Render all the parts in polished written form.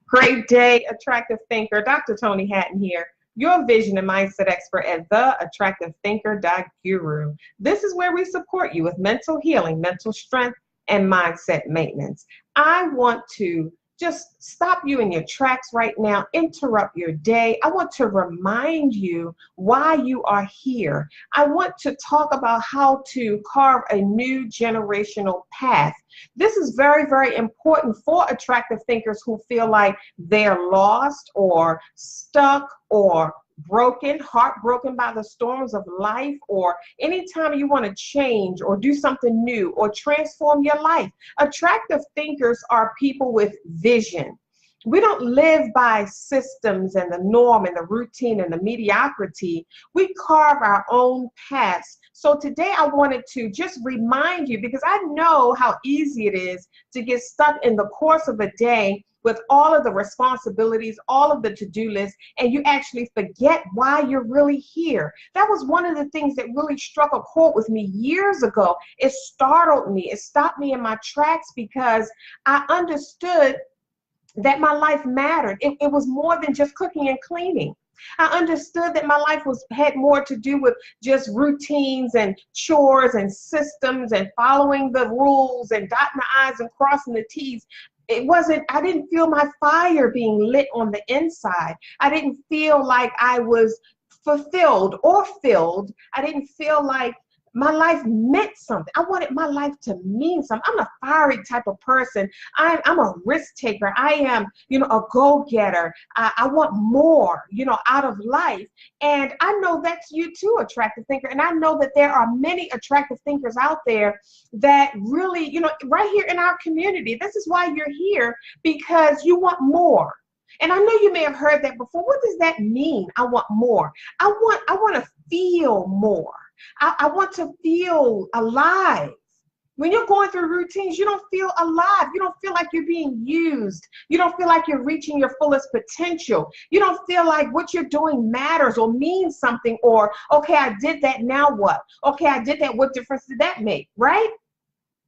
Great day, attractive thinker. Dr. Toni Hatton here, your vision and mindset expert at theattractivethinker.guru. This is where we support you with mental healing, mental strength, and mindset maintenance. I want to just stop you in your tracks right now, interrupt your day. I want to remind you why you are here. I want to talk about how to carve a new generational path. This is very, very important for attractive thinkers who feel like they're lost or stuck or broken, heartbroken by the storms of life, or anytime you want to change or do something new or transform your life. Attractive thinkers are people with vision. We don't live by systems and the norm and the routine and the mediocrity. We carve our own paths. So today I wanted to just remind you, because I know how easy it is to get stuck in the course of a day with all of the responsibilities, all of the to-do lists, and you actually forget why you're really here. That was one of the things that really struck a chord with me years ago. It startled me. It stopped me in my tracks because I understood that my life mattered. It was more than just cooking and cleaning. I understood that my life had more to do with just routines and chores and systems and following the rules and dotting the I's and crossing the T's. I didn't feel my fire being lit on the inside. I didn't feel like I was fulfilled or filled. I didn't feel like my life meant something. I wanted my life to mean something. I'm a fiery type of person. I'm a risk taker. I am, a go-getter. I want more, out of life. And I know that's you too, attractive thinker. And I know that there are many attractive thinkers out there that really, right here in our community. This is why you're here, because you want more. And I know you may have heard that before. What does that mean? I want more. I want to feel more. I want to feel alive. When you're going through routines, you don't feel alive. You don't feel like you're being used. You don't feel like you're reaching your fullest potential. You don't feel like what you're doing matters or means something, or, okay, I did that, now what? Okay, I did that, what difference did that make, right?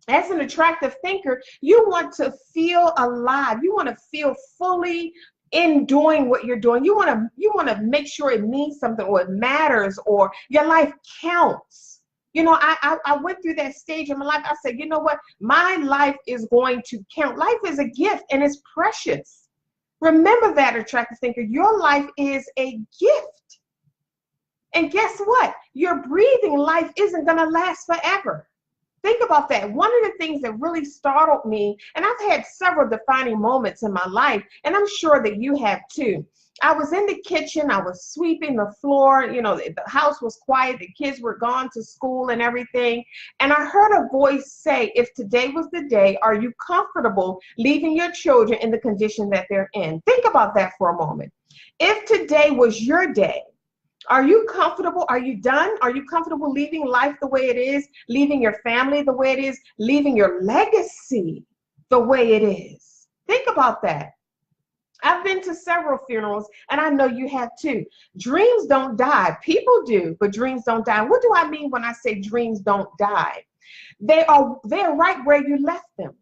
As an attractive thinker, you want to feel alive. You want to feel fully in doing what you're doing. You want to make sure it means something, or it matters, or your life counts. I went through that stage in my life. I said, you know what? My life is going to count. Life is a gift and it's precious. Remember that, attractive thinker. Your life is a gift. And guess what? Your breathing life isn't going to last forever. Think about that. One of the things that really startled me, and I've had several defining moments in my life, and I'm sure that you have too. I was in the kitchen, I was sweeping the floor, the house was quiet, the kids were gone to school and everything, and I heard a voice say, if today was the day, are you comfortable leaving your children in the condition that they're in? Think about that for a moment. If today was your day, are you comfortable? Are you done? Are you comfortable leaving life the way it is, leaving your family the way it is, leaving your legacy the way it is? Think about that. I've been to several funerals, and I know you have too. Dreams don't die. People do, but dreams don't die. What do I mean when I say dreams don't die? They're right where you left them.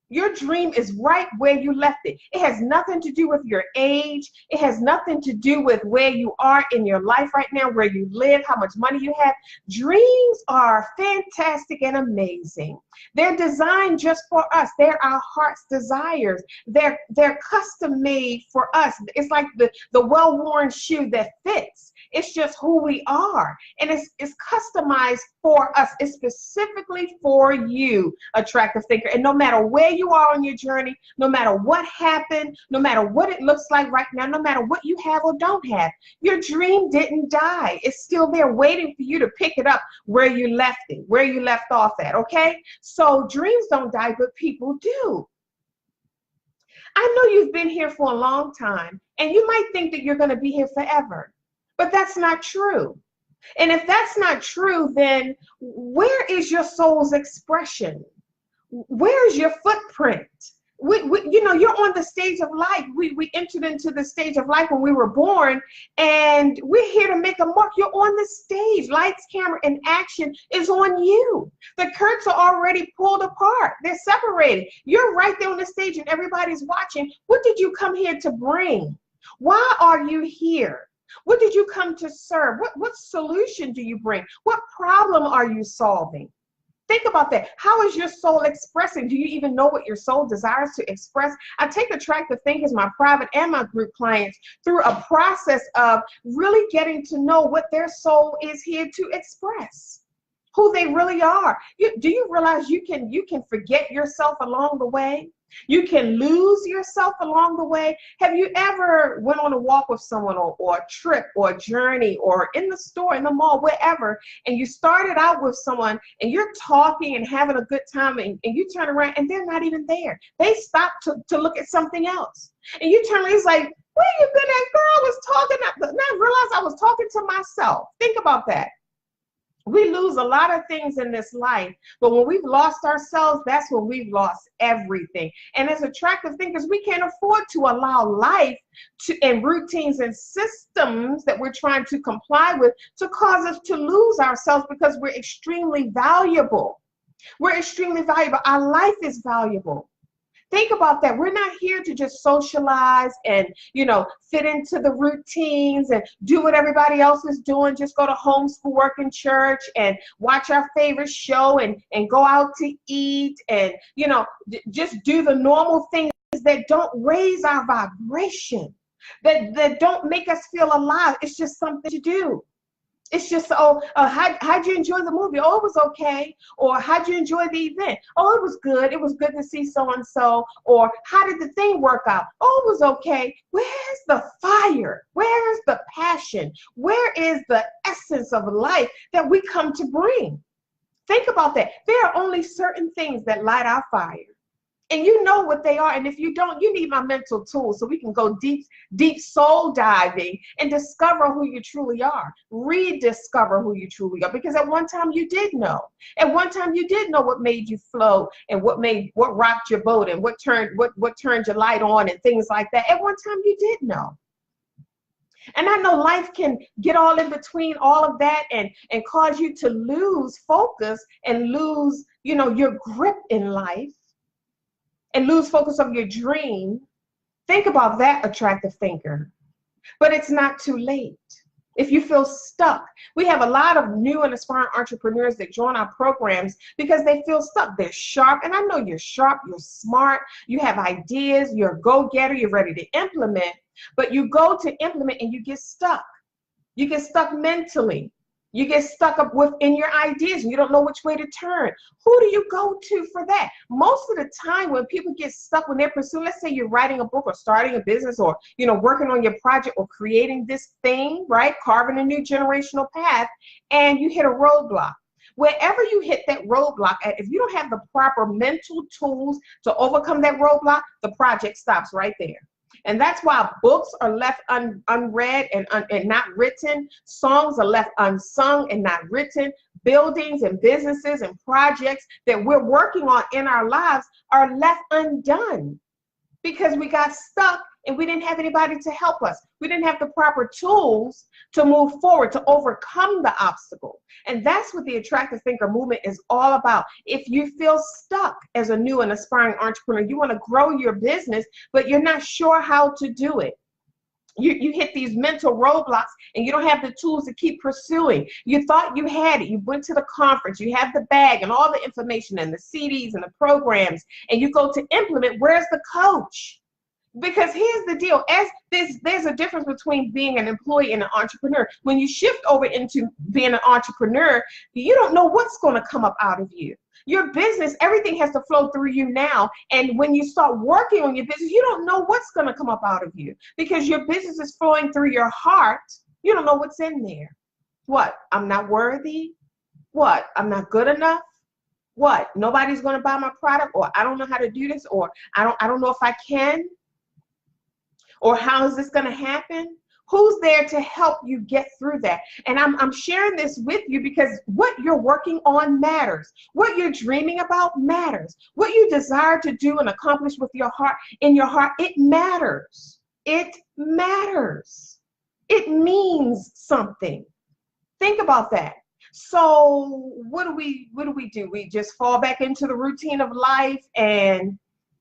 Your dream is right where you left it. It has nothing to do with your age. It has nothing to do with where you are in your life right now, where you live, how much money you have. Dreams are fantastic and amazing. They're designed just for us. They're our heart's desires. They're custom made for us. It's like the well-worn shoe that fits. It's just who we are. And it's customized for us. It's specifically for you, attractive thinker. And no matter where you are on your journey, no matter what happened, no matter what it looks like right now, no matter what you have or don't have, your dream didn't die. It's still there waiting for you to pick it up where you left it, where you left off at, okay? So dreams don't die, but people do. I know you've been here for a long time, and you might think that you're going to be here forever. But that's not true. And if that's not true, then where is your soul's expression? Where is your footprint? You're on the stage of life. We entered into the stage of life when we were born, and we're here to make a mark. You're on the stage. Lights, camera, and action is on you. The curtains are already pulled apart. They're separated. You're right there on the stage, and everybody's watching. What did you come here to bring? Why are you here? What did you come to serve? What solution do you bring? What problem are you solving? Think about that. How is your soul expressing? Do you even know what your soul desires to express? I take attractive thinkers, my private and my group clients, through a process of really getting to know what their soul is here to express, who they really are. Do you realize you can forget yourself along the way? You can lose yourself along the way. Have you ever went on a walk with someone, or a trip, or a journey, or in the store, in the mall, wherever, and you started out with someone and you're talking and having a good time, and you turn around and they're not even there. They stop to look at something else. And you turn around, it's like, where you been at, girl? I was talking, I realized I was talking to myself. Think about that. We lose a lot of things in this life, but when we've lost ourselves, that's when we've lost everything. And as attractive thinkers, we can't afford to allow life and routines and systems that we're trying to comply with to cause us to lose ourselves, because we're extremely valuable. We're extremely valuable. Our life is valuable. Think about that. We're not here to just socialize and, fit into the routines and do what everybody else is doing. Just go to homeschool, work in church, and watch our favorite show, and go out to eat, and, just do the normal things that don't raise our vibration, that don't make us feel alive. It's just something to do. It's just, how'd you enjoy the movie? Oh, it was okay. Or how'd you enjoy the event? Oh, it was good. It was good to see so-and-so. Or how did the thing work out? Oh, it was okay. Where's the fire? Where's the passion? Where is the essence of life that we come to bring? Think about that. There are only certain things that light our fire. And you know what they are. And if you don't, you need my mental tools so we can go deep soul diving and discover who you truly are. Rediscover who you truly are. Because at one time you did know. At one time you did know what made you flow, and what rocked your boat, and what turned your light on, and things like that. At one time you did know. And I know life can get all in between all of that and cause you to lose focus and lose, your grip in life, and lose focus of your dream. Think about that, attractive thinker. But it's not too late. If you feel stuck, we have a lot of new and aspiring entrepreneurs that join our programs because they feel stuck. They're sharp, and I know you're sharp, you're smart, you have ideas, you're a go-getter, you're ready to implement, but you go to implement and you get stuck. You get stuck mentally. You get stuck up within your ideas and you don't know which way to turn. Who do you go to for that? Most of the time when people get stuck, when they're pursuing, let's say you're writing a book or starting a business, or, working on your project or creating this thing, right? Carving a new generational path, and you hit a roadblock. Wherever you hit that roadblock, if you don't have the proper mental tools to overcome that roadblock, the project stops right there. And that's why books are left unread and not written. Songs are left unsung and not written. Buildings and businesses and projects that we're working on in our lives are left undone because we got stuck and we didn't have anybody to help us. We didn't have the proper tools to move forward, to overcome the obstacle. And that's what the Attractive Thinker movement is all about. If you feel stuck as a new and aspiring entrepreneur, you want to grow your business, but you're not sure how to do it. You hit these mental roadblocks and you don't have the tools to keep pursuing. You thought you had it. You went to the conference. You have the bag and all the information and the CDs and the programs, and you go to implement. Where's the coach? Because here's the deal, as there's a difference between being an employee and an entrepreneur. When you shift over into being an entrepreneur, you don't know what's going to come up out of you. Your business, everything has to flow through you now. And when you start working on your business, you don't know what's going to come up out of you because your business is flowing through your heart. You don't know what's in there. What? I'm not worthy? What? I'm not good enough? What? Nobody's going to buy my product, or I don't know how to do this, or I don't know if I can. Or how is this going to happen? Who's there to help you get through that? And I'm sharing this with you because what you're working on matters. What you're dreaming about matters. What you desire to do and accomplish with your heart, in your heart, it matters. It matters. It means something. Think about that. So what do we do? We just fall back into the routine of life and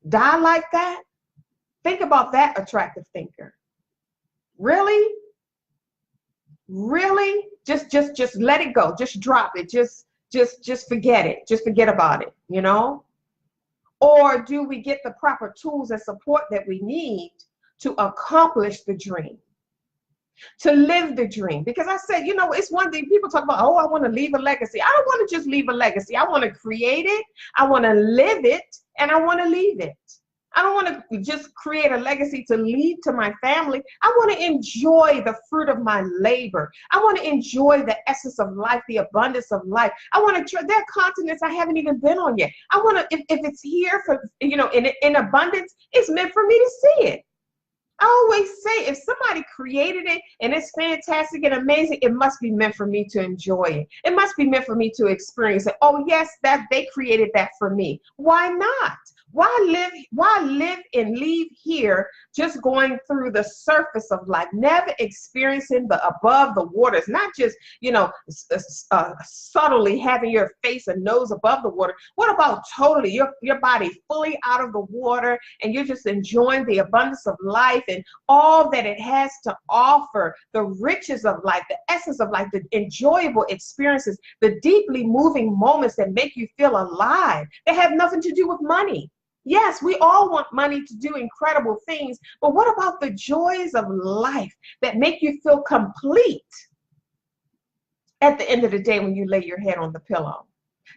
die like that? Think about that, attractive thinker. Really? Really? Just let it go. Just drop it. Just forget it. Just forget about it, you know? Or do we get the proper tools and support that we need to accomplish the dream? To live the dream? Because I said, you know, it's one thing people talk about, oh, I want to leave a legacy. I don't want to just leave a legacy. I want to create it. I want to live it, and I want to leave it. I don't want to just create a legacy to leave to my family. I want to enjoy the fruit of my labor. I want to enjoy the essence of life, the abundance of life. I want to, there are continents I haven't even been on yet. I want to, if it's here for, you know, in abundance, it's meant for me to see it. I always say, if somebody created it and it's fantastic and amazing, it must be meant for me to enjoy it. It must be meant for me to experience it. Oh yes, that they created that for me. Why not? Why live and leave here just going through the surface of life, never experiencing the above the waters, not just, you know, subtly having your face and nose above the water. What about totally your body fully out of the water and you're just enjoying the abundance of life and all that it has to offer, the riches of life, the essence of life, the enjoyable experiences, the deeply moving moments that make you feel alive. They have nothing to do with money. Yes, we all want money to do incredible things, but what about the joys of life that make you feel complete at the end of the day when you lay your head on the pillow?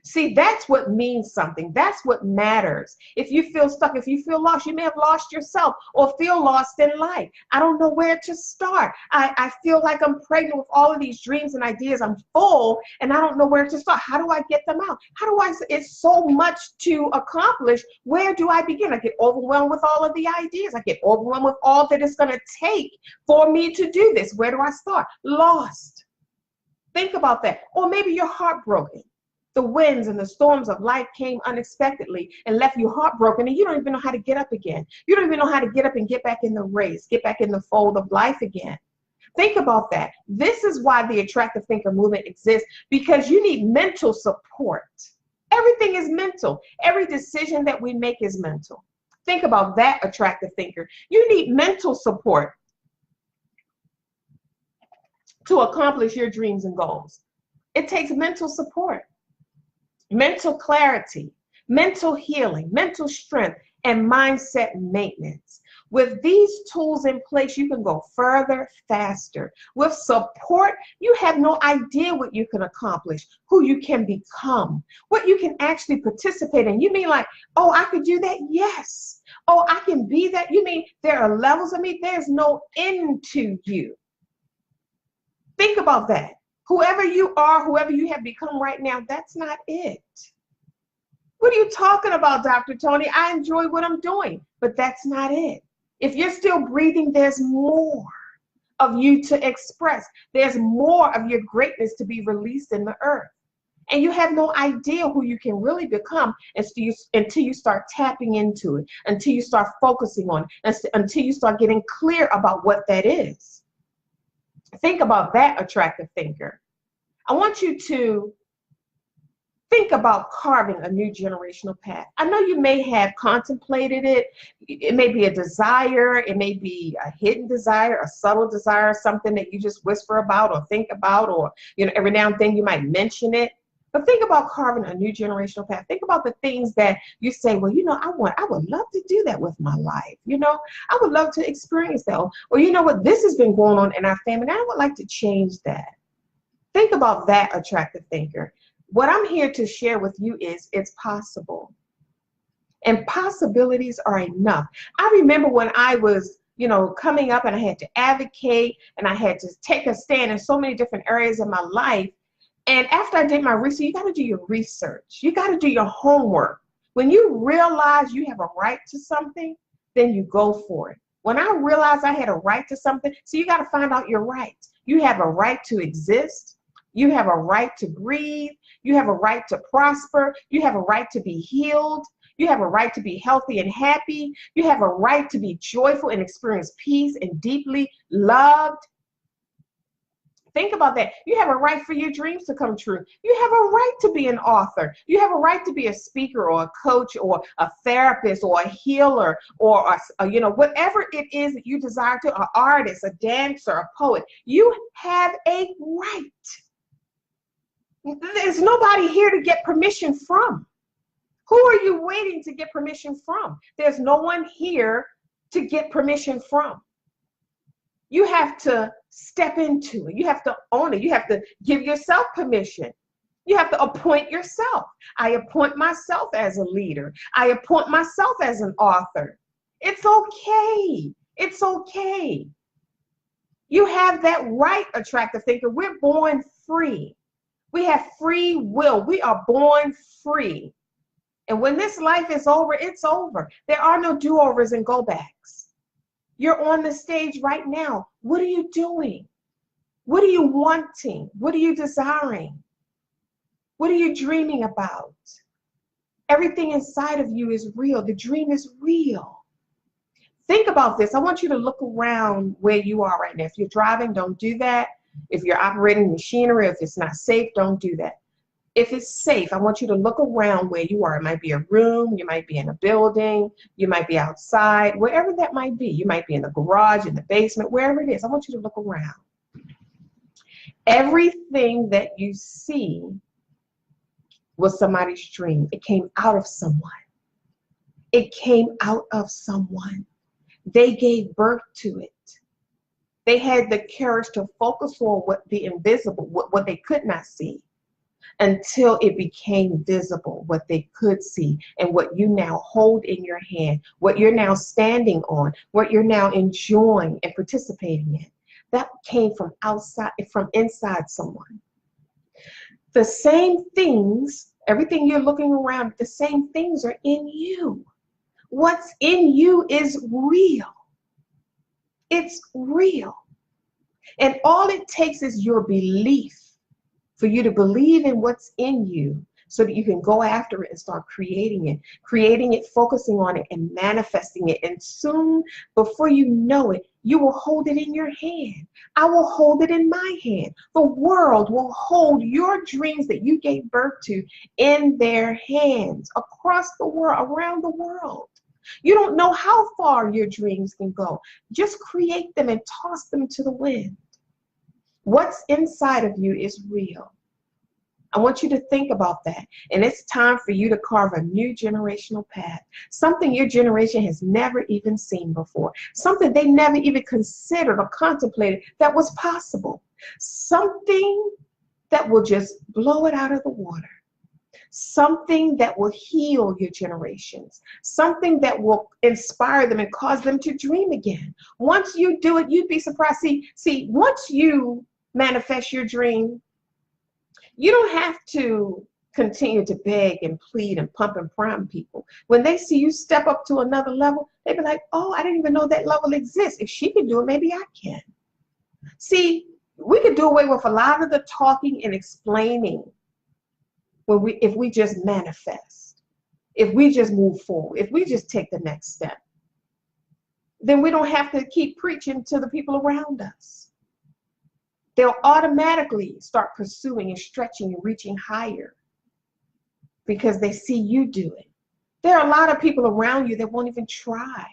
See, that's what means something. That's what matters. If you feel stuck, if you feel lost, you may have lost yourself or feel lost in life. I don't know where to start. I feel like I'm pregnant with all of these dreams and ideas. I'm full and I don't know where to start. How do I get them out? How do I, it's so much to accomplish. Where do I begin? I get overwhelmed with all of the ideas. I get overwhelmed with all that it's going to take for me to do this. Where do I start? Lost. Think about that. Or maybe you're heartbroken. The winds and the storms of life came unexpectedly and left you heartbroken, and you don't even know how to get up again. You don't even know how to get up and get back in the race, get back in the fold of life again. Think about that. This is why the attractive thinker movement exists, because you need mental support. Everything is mental. Every decision that we make is mental. Think about that, attractive thinker. You need mental support to accomplish your dreams and goals. It takes mental support. Mental clarity, mental healing, mental strength, and mindset maintenance. With these tools in place, you can go further, faster. With support, you have no idea what you can accomplish, who you can become, what you can actually participate in. You mean like, oh, I could do that? Yes. Oh, I can be that? You mean there are levels of me? There's no end to you. Think about that. Whoever you are, whoever you have become right now, that's not it. What are you talking about, Dr. Toni? I enjoy what I'm doing, but that's not it. If you're still breathing, there's more of you to express. There's more of your greatness to be released in the earth. And you have no idea who you can really become until you start tapping into it, until you start focusing on it, until you start getting clear about what that is. Think about that, attractive thinker. I want you to think about carving a new generational path. I know you may have contemplated it. It may be a desire. It may be a hidden desire, a subtle desire, something that you just whisper about or think about, or every now and then you might mention it. But think about carving a new generational path. Think about the things that you say, well, I would love to do that with my life. I would love to experience that. Or you know what, this has been going on in our family, and I would like to change that. Think about that, attractive thinker. What I'm here to share with you is it's possible. And possibilities are enough. I remember when I was, coming up and I had to advocate and I had to take a stand in so many different areas of my life. And after I did my research, you got to do your research. You got to do your homework. When you realize you have a right to something, then you go for it. When I realized I had a right to something, so you got to find out your rights. You have a right to exist. You have a right to breathe. You have a right to prosper. You have a right to be healed. You have a right to be healthy and happy. You have a right to be joyful and experience peace and deeply loved. Think about that. You have a right for your dreams to come true. You have a right to be an author. You have a right to be a speaker or a coach or a therapist or a healer or whatever it is that you desire to, an artist, a dancer, a poet. You have a right. There's nobody here to get permission from. Who are you waiting to get permission from? There's no one here to get permission from. You have to step into it. You have to own it. You have to give yourself permission. You have to appoint yourself. I appoint myself as a leader. I appoint myself as an author. It's okay. It's okay. You have that right, attractive thinker. We're born free. We have free will. We are born free. And when this life is over, it's over. There are no do-overs and go-backs. You're on the stage right now. What are you doing? What are you wanting? What are you desiring? What are you dreaming about? Everything inside of you is real. The dream is real. Think about this. I want you to look around where you are right now. If you're driving, don't do that. If you're operating machinery, if it's not safe, don't do that. If it's safe, I want you to look around where you are. It might be a room, you might be in a building, you might be outside, wherever that might be. You might be in the garage, in the basement, wherever it is. I want you to look around. Everything that you see was somebody's dream. It came out of someone. It came out of someone. They gave birth to it. They had the courage to focus on what the invisible, what they could not see, until it became visible, what they could see, and what you now hold in your hand, what you're now standing on, what you're now enjoying and participating in. That came from outside, from inside someone. The same things, everything you're looking around, the same things are in you. What's in you is real. It's real. And all it takes is your belief for you to believe in what's in you so that you can go after it and start creating it, focusing on it, and manifesting it. And soon, before you know it, you will hold it in your hand. I will hold it in my hand. The world will hold your dreams that you gave birth to in their hands across the world, around the world. You don't know how far your dreams can go. Just create them and toss them to the wind. What's inside of you is real. I want you to think about that. And it's time for you to carve a new generational path. Something your generation has never even seen before. Something they never even considered or contemplated that was possible. Something that will just blow it out of the water. Something that will heal your generations. Something that will inspire them and cause them to dream again. Once you do it, you'd be surprised. See, once you manifest your dream, you don't have to continue to beg and plead and pump and prime people. When they see you step up to another level, they be like, oh, I didn't even know that level exists. If she can do it, maybe I can. See, we could do away with a lot of the talking and explaining if we just manifest, if we just move forward, if we just take the next step. Then we don't have to keep preaching to the people around us. They'll automatically start pursuing and stretching and reaching higher because they see you do it. There are a lot of people around you that won't even try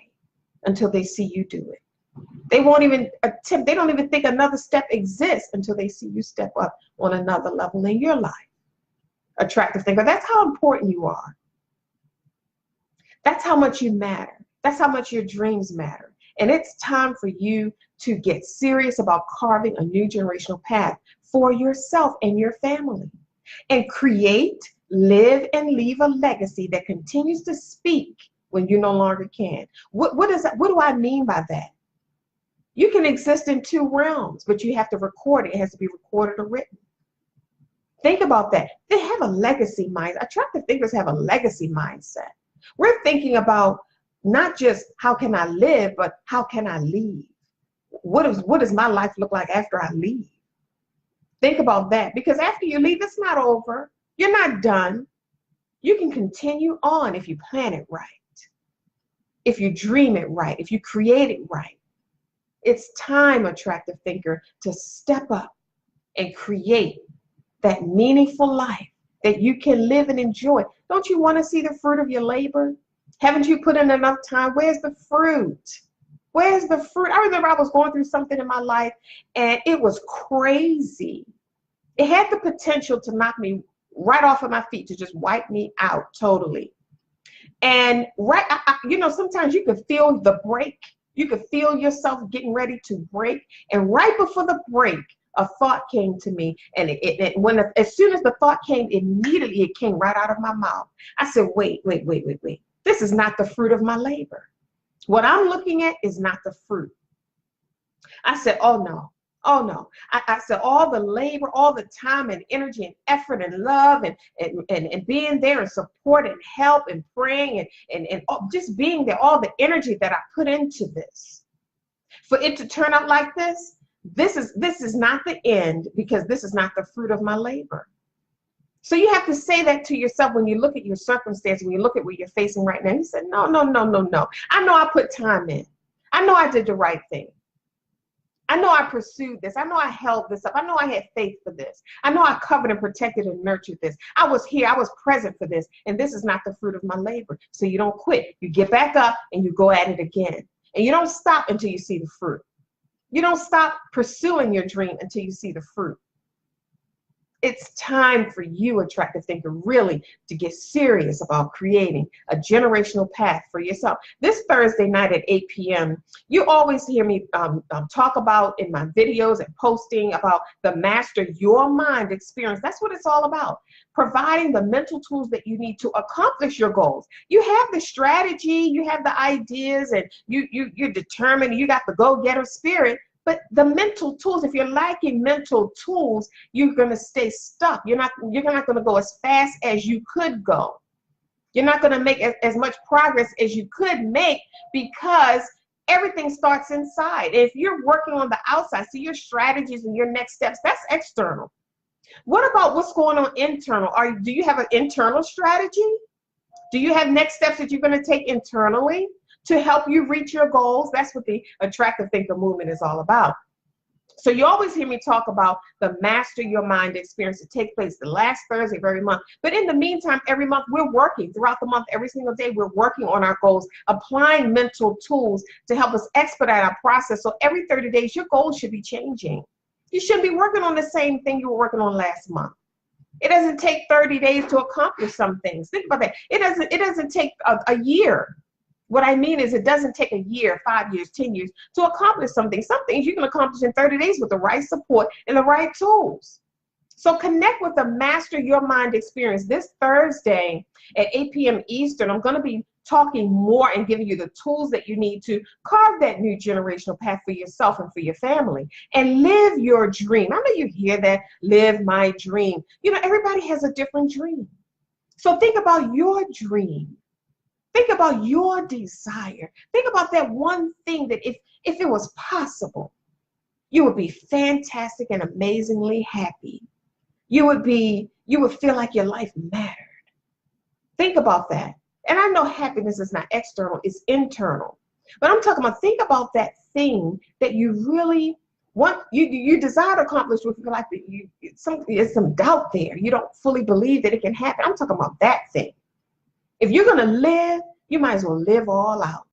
until they see you do it. They won't even attempt, they don't even think another step exists until they see you step up on another level in your life. Attractive thinker, that's how important you are. That's how much you matter. That's how much your dreams matter. And it's time for you to get serious about carving a new generational path for yourself and your family. And create, live, and leave a legacy that continues to speak when you no longer can. What is that? What do I mean by that? You can exist in two realms, but you have to record it. It has to be recorded or written. Think about that. They have a legacy mindset. Attractive thinkers have a legacy mindset. We're thinking about Not just how can I live, but how can I leave? What does my life look like after I leave? Think about that, because after you leave, it's not over. You're not done. You can continue on if you plan it right, if you dream it right, if you create it right. It's time, attractive thinker, to step up and create that meaningful life that you can live and enjoy. Don't you want to see the fruit of your labor? Haven't you put in enough time? Where's the fruit? Where's the fruit? I remember I was going through something in my life and it was crazy. It had the potential to knock me right off of my feet, to just wipe me out totally. And sometimes you can feel the break. You could feel yourself getting ready to break. And right before the break, a thought came to me. And as soon as the thought came, immediately it came right out of my mouth. I said, wait. This is not the fruit of my labor. What I'm looking at is not the fruit. I said, oh no. I said, all the labor, all the time and energy and effort and love and being there and support and help and praying and just being there, all the energy that I put into this, for it to turn out like this is not the end, because this is not the fruit of my labor. So you have to say that to yourself when you look at your circumstance, when you look at what you're facing right now. You said, no. I know I put time in. I know I did the right thing. I know I pursued this. I know I held this up. I know I had faith for this. I know I covered and protected and nurtured this. I was here. I was present for this. And this is not the fruit of my labor. So you don't quit. You get back up and you go at it again. And you don't stop until you see the fruit. You don't stop pursuing your dream until you see the fruit. It's time for you, attractive thinker, really to get serious about creating a generational path for yourself. This Thursday night at 8 p.m., you always hear me talk about in my videos and posting about the Master Your Mind experience. That's what it's all about. Providing the mental tools that you need to accomplish your goals. You have the strategy, you have the ideas, and you're determined, you got the go-getter spirit. But the mental tools, if you're lacking mental tools, you're going to stay stuck. You're not going to go as fast as you could go. You're not going to make as much progress as you could make, because everything starts inside. If you're working on the outside, so your strategies and your next steps, that's external. What about what's going on internal? Do you have an internal strategy? Do you have next steps that you're going to take internally to help you reach your goals? That's what the attractive thinker movement is all about. So you always hear me talk about the Master Your Mind experience that takes place the last Thursday of every month. But in the meantime, every month we're working throughout the month, every single day, we're working on our goals, applying mental tools to help us expedite our process. So every 30 days, your goals should be changing. You shouldn't be working on the same thing you were working on last month. It doesn't take 30 days to accomplish some things. Think about that. It doesn't take a year. What I mean is, it doesn't take a year, 5 years, 10 years to accomplish something. Some things you can accomplish in 30 days with the right support and the right tools. So connect with the Master Your Mind experience this Thursday at 8 p.m. Eastern. I'm going to be talking more and giving you the tools that you need to carve that new generational path for yourself and for your family and live your dream. I know you hear that, live my dream. Everybody has a different dream. So think about your dream. Think about your desire. Think about that one thing that if it was possible, you would be fantastic and amazingly happy. You would feel like your life mattered. Think about that. And I know happiness is not external, it's internal. But I'm talking about, think about that thing that you really want, you desire to accomplish with your life, that there's some doubt there. You don't fully believe that it can happen. I'm talking about that thing. If you're going to live, you might as well live all out.